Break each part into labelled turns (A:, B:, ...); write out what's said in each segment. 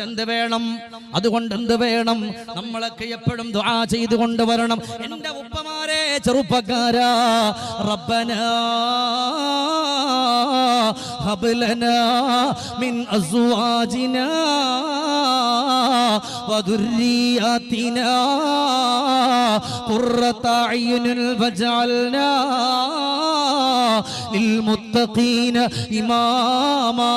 A: എന്ത് വേണം? അതുകൊണ്ട് എന്ത് വേണം? നമ്മളൊക്കെ എപ്പോഴും ദുആ ചെയ്തുകൊണ്ട് വരണം. എൻ്റെ ഉപ്പമാരെ, ചെറുപ്പക്കാരാ, റബ്ബനാ ഹബ് ലനാ മിൻ അസ്വാജിനാ വദുർരിയാതിനാ ഖുർറത അയ്യുനിൽ വജഅൽനാ ലിൽമുത്തഖീന ഇമാമാ.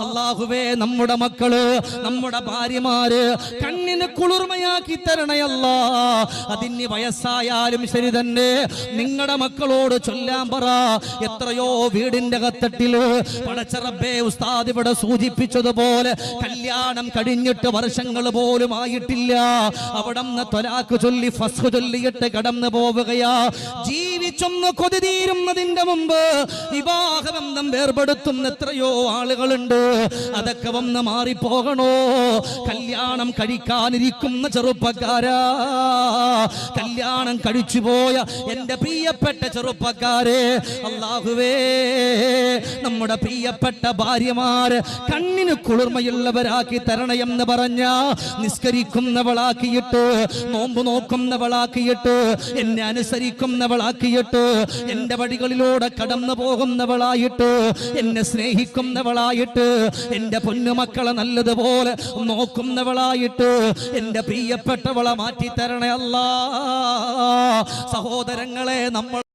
A: അല്ലാഹുവേ, നമ്മുടെ മക്കള്, നമ്മുടെ ഭാര്യമാര് കണ്ണിന് കുളിർമയാക്കി തരണയല്ലാ. അതിന് വയസ്സായാലും ശരി തന്നെ നിങ്ങളുടെ മക്കളോട് ചൊല്ലാൻ പറ. എത്രയോ വീടിന്റെ കത്തട്ടില് പടച്ച റബ്ബേ, ഉസ്താദ് ഇവിടെ സൂചിപ്പിച്ചതുപോലെ കല്യാണം കഴിഞ്ഞിട്ട് വർഷങ്ങൾ പോലും ആയിട്ടില്ല. അവിടന്ന് ത്വലാഖ് ചൊല്ലി ഫസ്ഖ് ചൊല്ലിയിട്ട് കടന്നു പോവുകയാ. ജീവിച്ചൊന്ന് കൊതി തീരുന്നതിന്റെ മുമ്പ് വിവാഹബന്ധം വേർപെടുത്തുന്ന എത്രയോ ആളുകളുണ്ട്. അതൊക്കെ വന്ന് മാറിപ്പോകണോ? കല്യാണം കഴിക്കാനിരിക്കുന്ന ചെറുപ്പക്കാരാ, കല്യാണം കഴിച്ചുപോയ എൻ്റെ പ്രിയപ്പെട്ട ചെറുപ്പക്കാരെ, അല്ലാഹുവേ, നമ്മുടെ പ്രിയപ്പെട്ട ഭാര്യമാര് കണ്ണിന് കുളിർമയുള്ളവരാക്കി തരണയെന്ന് പറഞ്ഞ നിസ്കരിക്കുന്നവളാക്കിയിട്ട്, നോമ്പ് നോക്കുന്നവളാക്കിയിട്ട്, എന്നെ അനുസരിക്കുന്നവളാക്കിയിട്ട്, എൻ്റെ വഴികളിലൂടെ കടന്നു പോകുന്നവളായിട്ട്, എന്നെ സ്നേഹിക്കുന്നവളായിട്ട്, എൻ്റെ പൊന്നുമക്കളെ നല്ലതുപോലെ നോക്കുന്നവളായിട്ട് എൻ്റെ പ്രിയപ്പെട്ടവളെ മാറ്റി തരണേ അല്ലാ. സഹോദരങ്ങളെ, നമ്മൾ